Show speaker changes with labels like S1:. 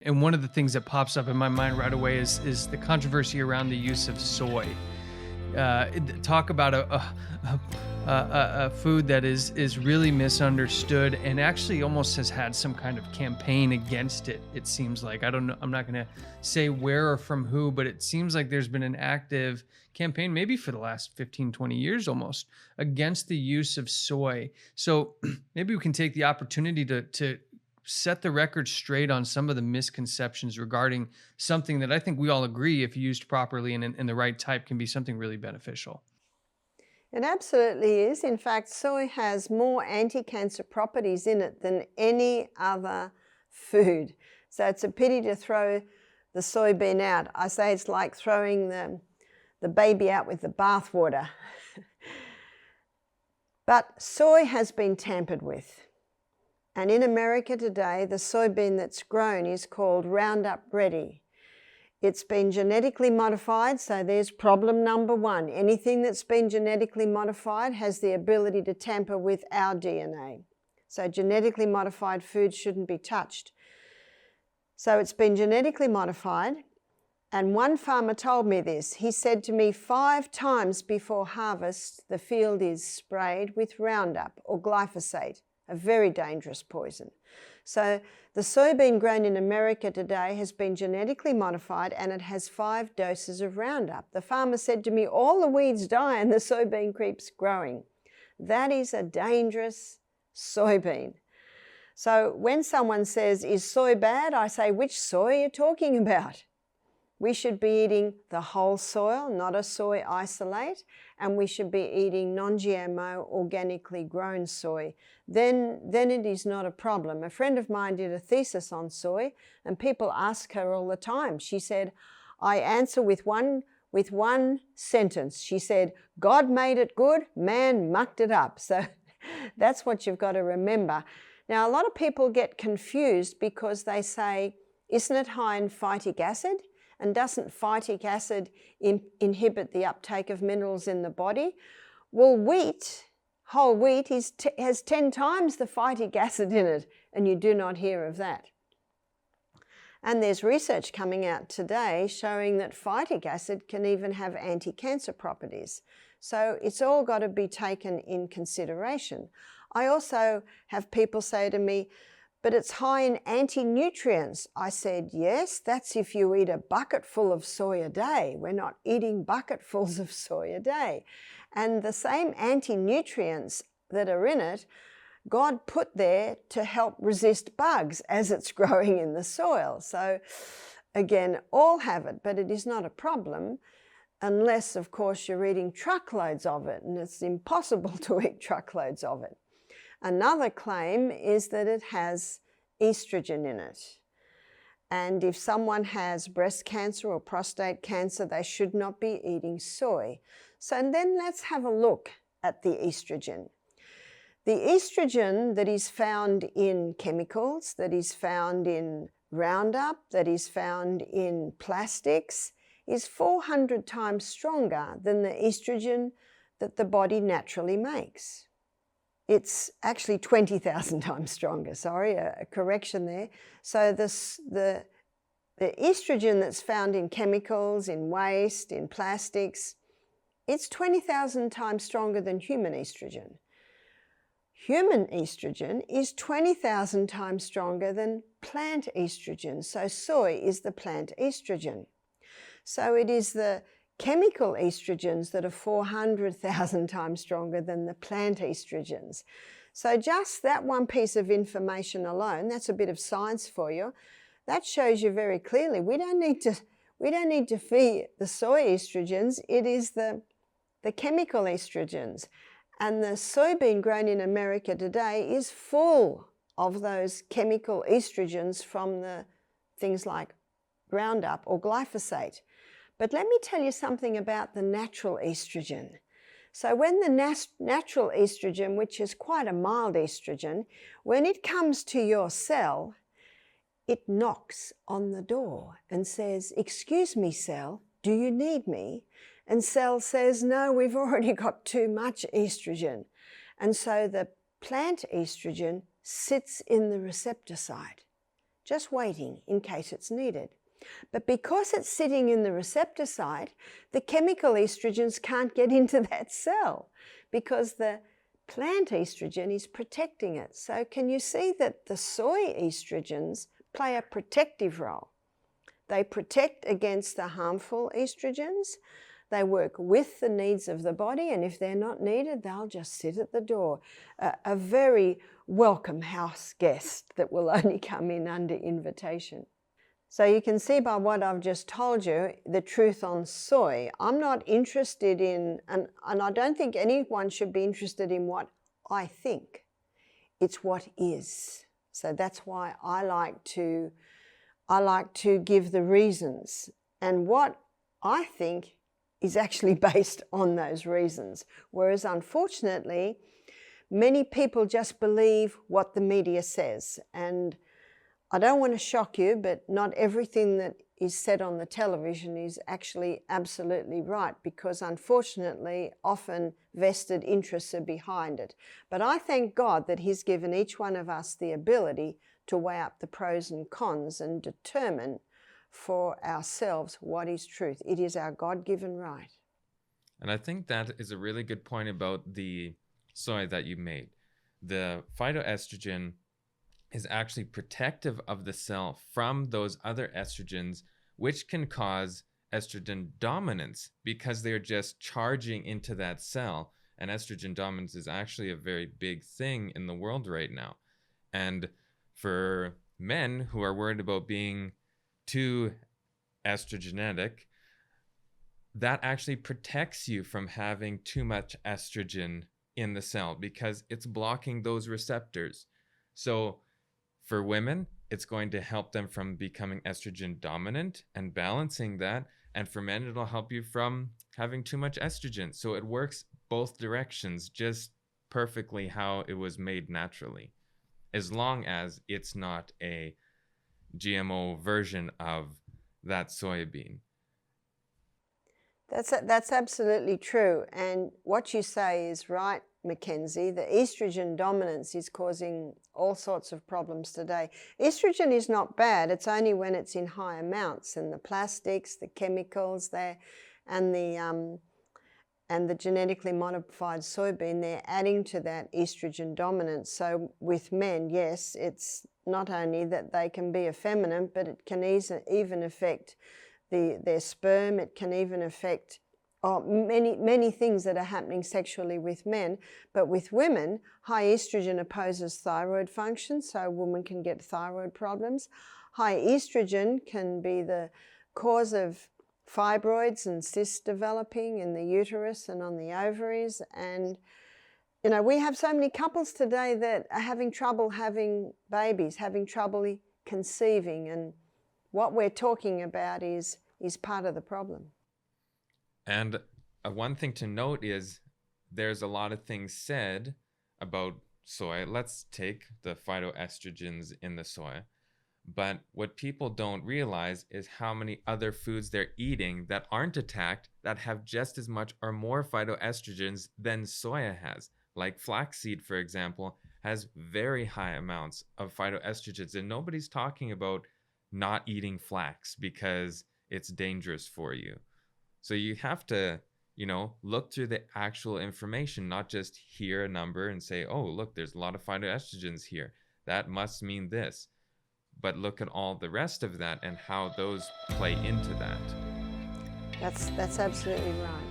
S1: And one of the things that pops up in my mind right away is the controversy around the use of soy. Talk about a food that is really misunderstood and actually almost has had some kind of campaign against it. It seems like, I don't know, I'm not going to say where or from who, but it seems like there's been an active campaign, maybe for the last 15, 20 years almost, against the use of soy. So maybe we can take the opportunity to set the record straight on some of the misconceptions regarding something that I think we all agree, if used properly and in the right type, can be something really beneficial.
S2: It absolutely is. In fact, soy has more anti-cancer properties in it than any other food. So it's a pity to throw the soybean out. I say it's like throwing the baby out with the bathwater. But soy has been tampered with. And in America today, the soybean that's grown is called Roundup Ready. It's been genetically modified, so there's problem number one. Anything that's been genetically modified has the ability to tamper with our DNA. So genetically modified foods shouldn't be touched. So it's been genetically modified, and one farmer told me this. He said to me, 5 times before harvest, the field is sprayed with Roundup or glyphosate, a very dangerous poison. So the soybean grown in America today has been genetically modified, and it has 5 doses of Roundup. The farmer said to me, all the weeds die and the soybean keeps growing. That is a dangerous soybean. So when someone says, is soy bad? I say, which soy are you talking about? We should be eating the whole soil, not a soy isolate, and we should be eating non-GMO, organically grown soy. Then it is not a problem. A friend of mine did a thesis on soy, and people ask her all the time. She said, I answer with one sentence. She said, God made it good, man mucked it up. So that's what you've got to remember. Now, a lot of people get confused because they say, isn't it high in phytic acid? And doesn't phytic acid inhibit the uptake of minerals in the body? Well, whole wheat has 10 times the phytic acid in it, and you do not hear of that. And there's research coming out today showing that phytic acid can even have anti-cancer properties. So it's all got to be taken in consideration. I also have people say to me, but it's high in anti-nutrients. I said, yes, that's if you eat a bucketful of soy a day. We're not eating bucketfuls of soy a day. And the same anti-nutrients that are in it, God put there to help resist bugs as it's growing in the soil. So again, all have it, but it is not a problem unless, of course, you're eating truckloads of it, and it's impossible to eat truckloads of it. Another claim is that it has estrogen in it. And if someone has breast cancer or prostate cancer, they should not be eating soy. So then let's have a look at the estrogen. The estrogen that is found in chemicals, that is found in Roundup, that is found in plastics, is 400 times stronger than the estrogen that the body naturally makes. It's actually 20,000 times stronger, sorry, a correction there. So the estrogen that's found in chemicals, in waste, in plastics, it's 20,000 times stronger than human estrogen. Human estrogen is 20,000 times stronger than plant estrogen. So soy is the plant estrogen. So it is the chemical estrogens that are 400,000 times stronger than the plant estrogens. So just that one piece of information alone, that's a bit of science for you, that shows you very clearly we don't need to feed the soy estrogens. It is the chemical estrogens. And the soybean grown in America today is full of those chemical estrogens from the things like Roundup or glyphosate. But let me tell you something about the natural estrogen. So when the natural estrogen, which is quite a mild estrogen, when it comes to your cell, it knocks on the door and says, excuse me, cell, do you need me? And cell says, no, we've already got too much estrogen. And so the plant estrogen sits in the receptor site, just waiting in case it's needed. But because it's sitting in the receptor site, the chemical estrogens can't get into that cell because the plant estrogen is protecting it. So can you see that the soy estrogens play a protective role? They protect against the harmful estrogens. They work with the needs of the body, and if they're not needed, they'll just sit at the door. A very welcome house guest that will only come in under invitation. So you can see by what I've just told you, the truth on soy. I'm not interested in, and I don't think anyone should be interested in what I think. It's what is. So that's why I like to give the reasons. And what I think is actually based on those reasons. Whereas unfortunately, many people just believe what the media says. And I don't want to shock you, but not everything that is said on the television is actually absolutely right, because unfortunately, often vested interests are behind it. But I thank God that He's given each one of us the ability to weigh up the pros and cons and determine for ourselves what is truth. It is our God-given right.
S3: And I think that is a really good point about the soy that you made. The phytoestrogen is actually protective of the cell from those other estrogens, which can cause estrogen dominance because they're just charging into that cell. And estrogen dominance is actually a very big thing in the world right now. And for men who are worried about being too estrogenetic, that actually protects you from having too much estrogen in the cell because it's blocking those receptors. So for women, it's going to help them from becoming estrogen dominant and balancing that. And for men, it'll help you from having too much estrogen. So it works both directions, just perfectly how it was made naturally, as long as it's not a GMO version of that soybean.
S2: That's absolutely true. And what you say is right, Mackenzie. The estrogen dominance is causing all sorts of problems today. Estrogen is not bad. It's only when it's in high amounts, and the plastics, the chemicals there, and the genetically modified soybean, they're adding to that estrogen dominance. So with men, yes, it's not only that they can be effeminate, but it can even affect their sperm. It can even affect many things that are happening sexually with men. But with women, high estrogen opposes thyroid function, so a woman can get thyroid problems. High estrogen can be the cause of fibroids and cysts developing in the uterus and on the ovaries. And you know, we have so many couples today that are having trouble having babies, having trouble conceiving, and what we're talking about is part of the problem.
S3: And one thing to note is there's a lot of things said about soy. Let's take the phytoestrogens in the soy. But what people don't realize is how many other foods they're eating that aren't attacked that have just as much or more phytoestrogens than soya has. Like flaxseed, for example, has very high amounts of phytoestrogens. And nobody's talking about not eating flax because it's dangerous for you. So you have to, look through the actual information, not just hear a number and say, oh, look, there's a lot of phytoestrogens here. That must mean this. But look at all the rest of that and how those play into that.
S2: That's absolutely right.